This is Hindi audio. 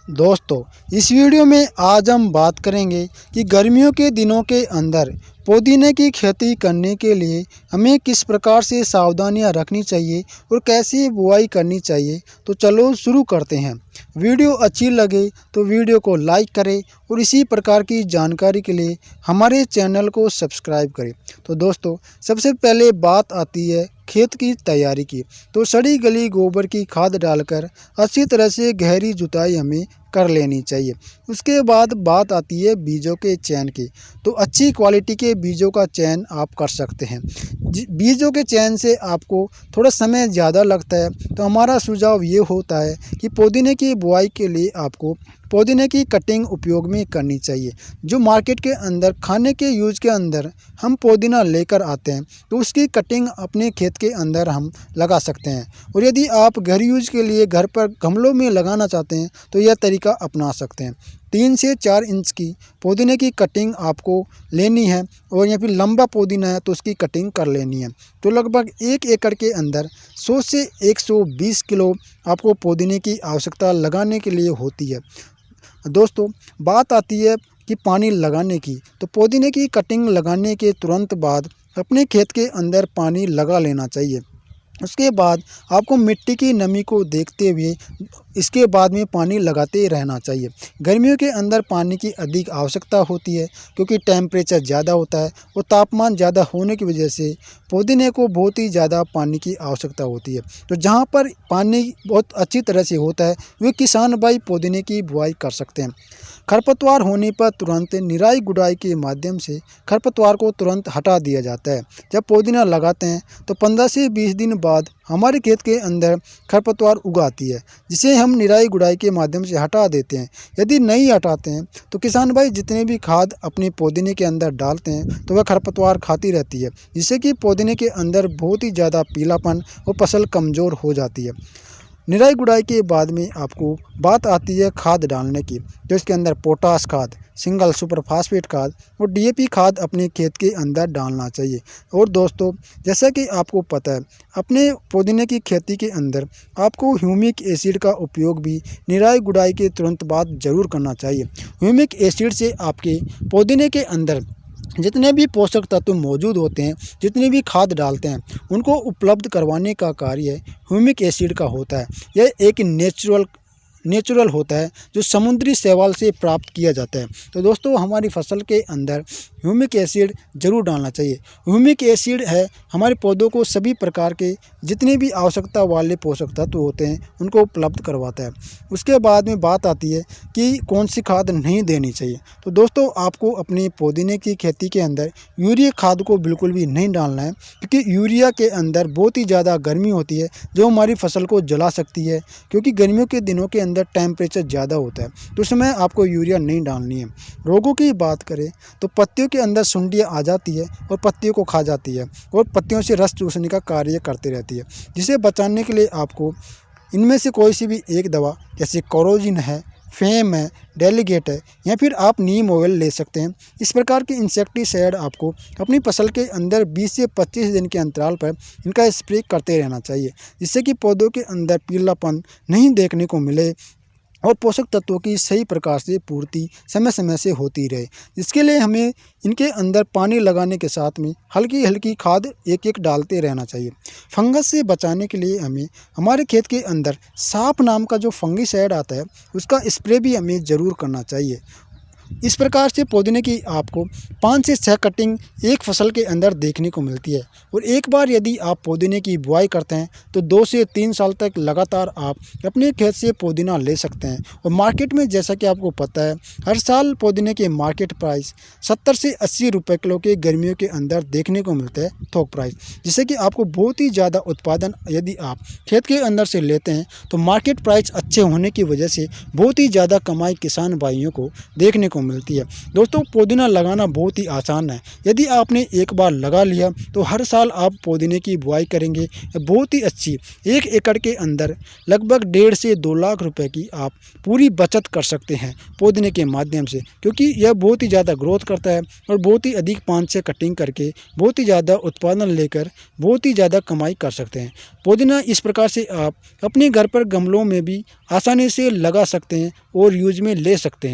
दोस्तों, इस वीडियो में आज हम बात करेंगे कि गर्मियों के दिनों के अंदर पुदीने की खेती करने के लिए हमें किस प्रकार से सावधानियां रखनी चाहिए और कैसे बुआई करनी चाहिए। तो चलो शुरू करते हैं। वीडियो अच्छी लगे तो वीडियो को लाइक करें और इसी प्रकार की जानकारी के लिए हमारे चैनल को सब्सक्राइब करें। तो दोस्तों, सबसे पहले बात आती है खेत की तैयारी की। तो सड़ी गली गोबर की खाद डालकर अच्छी तरह से गहरी जुताई हमें कर लेनी चाहिए। उसके बाद बात आती है बीजों के चयन की। तो अच्छी क्वालिटी के बीजों का चयन आप कर सकते हैं। बीजों के चयन से आपको थोड़ा समय ज़्यादा लगता है, तो हमारा सुझाव ये होता है कि पुदीने की बुआई के लिए आपको पुदीने की कटिंग उपयोग में करनी चाहिए। जो मार्केट के अंदर खाने के यूज के अंदर हम पुदीना लेकर आते हैं, तो उसकी कटिंग अपने खेत के अंदर हम लगा सकते हैं। और यदि आप घर यूज के लिए घर पर गमलों में लगाना चाहते हैं तो यह तरीका अपना सकते हैं। 3 से 4 इंच की पुदीने की कटिंग आपको लेनी है, और या फिर लंबा पुदीना है तो उसकी कटिंग कर लेनी है। तो लगभग 1 एकड़ के अंदर 100 से 120 किलो आपको पुदीने की आवश्यकता लगाने के लिए होती है। दोस्तों, बात आती है कि पानी लगाने की। तो पुदीने की कटिंग लगाने के तुरंत बाद अपने खेत के अंदर पानी लगा लेना चाहिए। उसके बाद आपको मिट्टी की नमी को देखते हुए इसके बाद में पानी लगाते रहना चाहिए। गर्मियों के अंदर पानी की अधिक आवश्यकता होती है, क्योंकि टेम्परेचर ज़्यादा होता है और तापमान ज़्यादा होने की वजह से पुदीने को बहुत ही ज़्यादा पानी की आवश्यकता होती है। तो जहाँ पर पानी बहुत अच्छी तरह से होता है वे किसान भाई पुदीने की बुआई कर सकते हैं। खरपतवार होने पर तुरंत निराई गुड़ाई के माध्यम से खरपतवार को तुरंत हटा दिया जाता है। जब पुदीना लगाते हैं तो 15 से 20 दिन बाद हमारे खेत के अंदर खरपतवार उगाती है, जिसे हम निराई गुड़ाई के माध्यम से हटा देते हैं। यदि नहीं हटाते हैं तो किसान भाई जितने भी खाद अपने पुदीने के अंदर डालते हैं तो वह खरपतवार खाती रहती है, जिससे कि पुदीने के अंदर बहुत ही ज़्यादा पीलापन और फसल कमज़ोर हो जाती है। निराई गुड़ाई के बाद में आपको बात आती है खाद डालने की। तो इसके अंदर पोटास खाद, सिंगल सुपर फास्फेट खाद और डीएपी खाद अपने खेत के अंदर डालना चाहिए। और दोस्तों, जैसा कि आपको पता है, अपने पुदीने की खेती के अंदर आपको ह्यूमिक एसिड का उपयोग भी निराई गुड़ाई के तुरंत बाद ज़रूर करना चाहिए। ह्यूमिक एसिड से आपके पुदीने के अंदर जितने भी पोषक तत्व मौजूद होते हैं, जितनी भी खाद डालते हैं, उनको उपलब्ध करवाने का कार्य ह्यूमिक एसिड का होता है। यह एक नेचुरल होता है जो समुद्री शैवाल से प्राप्त किया जाता है। तो दोस्तों, हमारी फसल के अंदर ह्यूमिक एसिड ज़रूर डालना चाहिए। ह्यूमिक एसिड है हमारे पौधों को सभी प्रकार के जितने भी आवश्यकता वाले पोषक तत्व होते हैं उनको उपलब्ध करवाता है। उसके बाद में बात आती है कि कौन सी खाद नहीं देनी चाहिए। तो दोस्तों, आपको अपने पुदीने की खेती के अंदर यूरिया खाद को बिल्कुल भी नहीं डालना है, क्योंकि यूरिया के अंदर बहुत ही ज़्यादा गर्मी होती है जो हमारी फसल को जला सकती है। क्योंकि गर्मियों के दिनों के अंदर टेम्परेचर ज़्यादा होता है, तो उस समय आपको यूरिया नहीं डालनी है। रोगों की बात करें तो पत्तियों के अंदर सुंडियाँ आ जाती है और पत्तियों को खा जाती है और पत्तियों से रस चूसने का कार्य करती रहती है। जिसे बचाने के लिए आपको इनमें से कोई सी भी एक दवा, जैसे कोरोजिन है, फेम है, डेलीगेट है, या फिर आप नीम ऑयल ले सकते हैं। इस प्रकार के इंसेक्टिसाइड आपको अपनी फसल के अंदर 20 से 25 दिन के अंतराल पर इनका स्प्रे करते रहना चाहिए, जिससे कि पौधों के अंदर पीलापन नहीं देखने को मिले और पोषक तत्वों की सही प्रकार से पूर्ति समय समय से होती रहे। इसके लिए हमें इनके अंदर पानी लगाने के साथ में हल्की हल्की खाद एक एक डालते रहना चाहिए। फंगस से बचाने के लिए हमें हमारे खेत के अंदर साफ नाम का जो फंगिसाइड आता है उसका स्प्रे भी हमें ज़रूर करना चाहिए। इस प्रकार से पुदीने की आपको 5 से 6 कटिंग एक फसल के अंदर देखने को मिलती है। और एक बार यदि आप पुदीने की बुआई करते हैं तो 2 से 3 साल तक लगातार आप अपने खेत से पुदीना ले सकते हैं। और मार्केट में जैसा कि आपको पता है, हर साल पुदीने के मार्केट प्राइस 70 से 80 रुपये किलो के गर्मियों के अंदर देखने को मिलता है, थोक प्राइस। जिससे कि आपको बहुत ही ज़्यादा उत्पादन यदि आप खेत के अंदर से लेते हैं तो मार्केट प्राइस अच्छे होने की वजह से बहुत ही ज़्यादा कमाई किसान भाइयों को देखने को को मिलती है। दोस्तों, पुदीना लगाना बहुत ही आसान है। यदि आपने एक बार लगा लिया तो हर साल आप पुदीने की बुआई करेंगे बहुत ही अच्छी 1 एकड़ के अंदर लगभग 1.5 से 2 लाख रुपए की आप पूरी बचत कर सकते हैं पुदीने के माध्यम से, क्योंकि यह बहुत ही ज़्यादा ग्रोथ करता है और बहुत ही अधिक पान से कटिंग करके बहुत ही ज़्यादा उत्पादन लेकर बहुत ही ज़्यादा कमाई कर सकते हैं। पुदीना इस प्रकार से आप अपने घर पर गमलों में भी आसानी से लगा सकते हैं और यूज में ले सकते हैं।